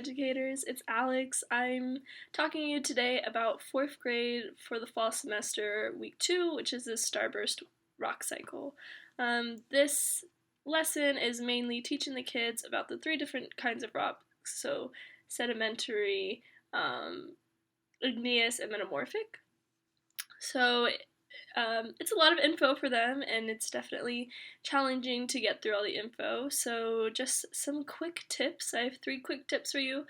educators. It's Alex. I'm talking to you today about 4th grade for the fall semester, week 2, which is the Starburst rock cycle. This lesson is mainly teaching the kids about the 3 different kinds of rocks, so sedimentary, igneous, and metamorphic. So it's a lot of info for them, and it's definitely challenging to get through all the info. So just some quick tips. I have 3 quick tips for you.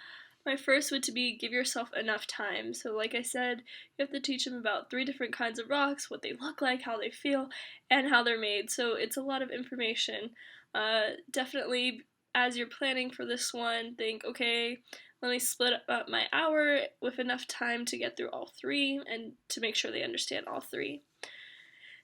My first would be give yourself enough time. So like I said, you have to teach them about 3 different kinds of rocks, what they look like, how they feel, and how they're made. So it's a lot of information. Definitely, as you're planning for this one, think, okay, let me split up my hour with enough time to get through all 3 and to make sure they understand all 3.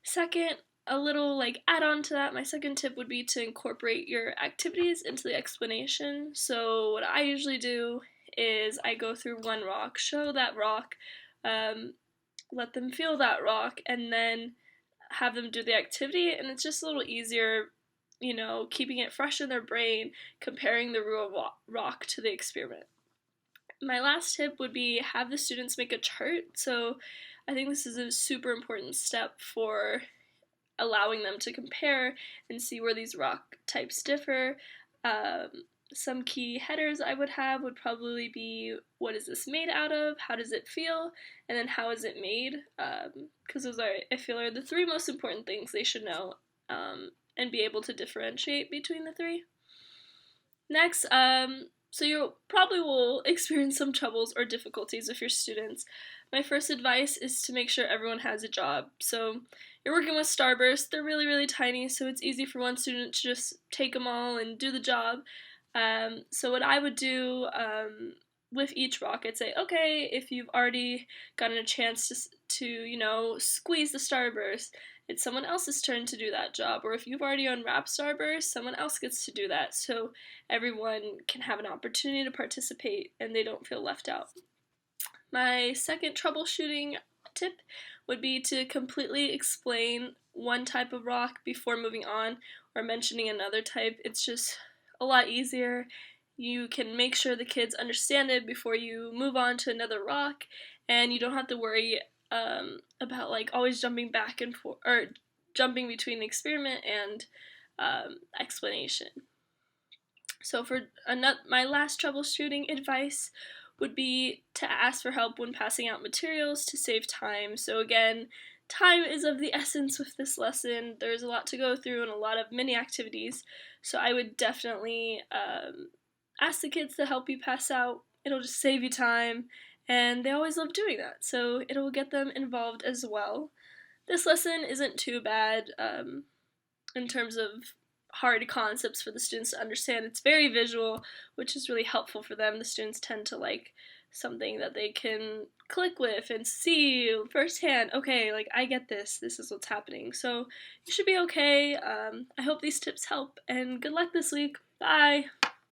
Second, a little add-on to that, my second tip would be to incorporate your activities into the explanation. So what I usually do is I go through one rock, show that rock, let them feel that rock, and then have them do the activity, and it's just a little easier, keeping it fresh in their brain, comparing the real rock to the experiment. My last tip would be have the students make a chart. So I think this is a super important step for allowing them to compare and see where these rock types differ. Some key headers I would have would probably be, what is this made out of, how does it feel, and then how is it made, because those are, I feel, are the 3 most important things they should know, and be able to differentiate between the 3. Next, so you probably will experience some troubles or difficulties with your students. My first advice is to make sure everyone has a job. So you're working with Starburst, they're really, really tiny, so it's easy for one student to just take them all and do the job. So what I would do with each rock, I'd say, okay, if you've already gotten a chance to squeeze the Starburst, it's someone else's turn to do that job. Or if you've already unwrapped Starburst, someone else gets to do that, so everyone can have an opportunity to participate and they don't feel left out. My second troubleshooting tip would be to completely explain one type of rock before moving on or mentioning another type. It's just a lot easier. You can make sure the kids understand it before you move on to another rock, and you don't have to worry about always jumping back and forth or jumping between experiment and explanation. So for my last troubleshooting advice would be to ask for help when passing out materials to save time. So again, time is of the essence with this lesson. There's a lot to go through and a lot of mini activities, so I would definitely ask the kids to help you pass out. It'll just save you time, and they always love doing that, so it'll get them involved as well. This lesson isn't too bad in terms of hard concepts for the students to understand. It's very visual, which is really helpful for them. The students tend to like something that they can click with and see firsthand. Okay, I get this. This is what's happening. So you should be okay. I hope these tips help, and good luck this week. Bye!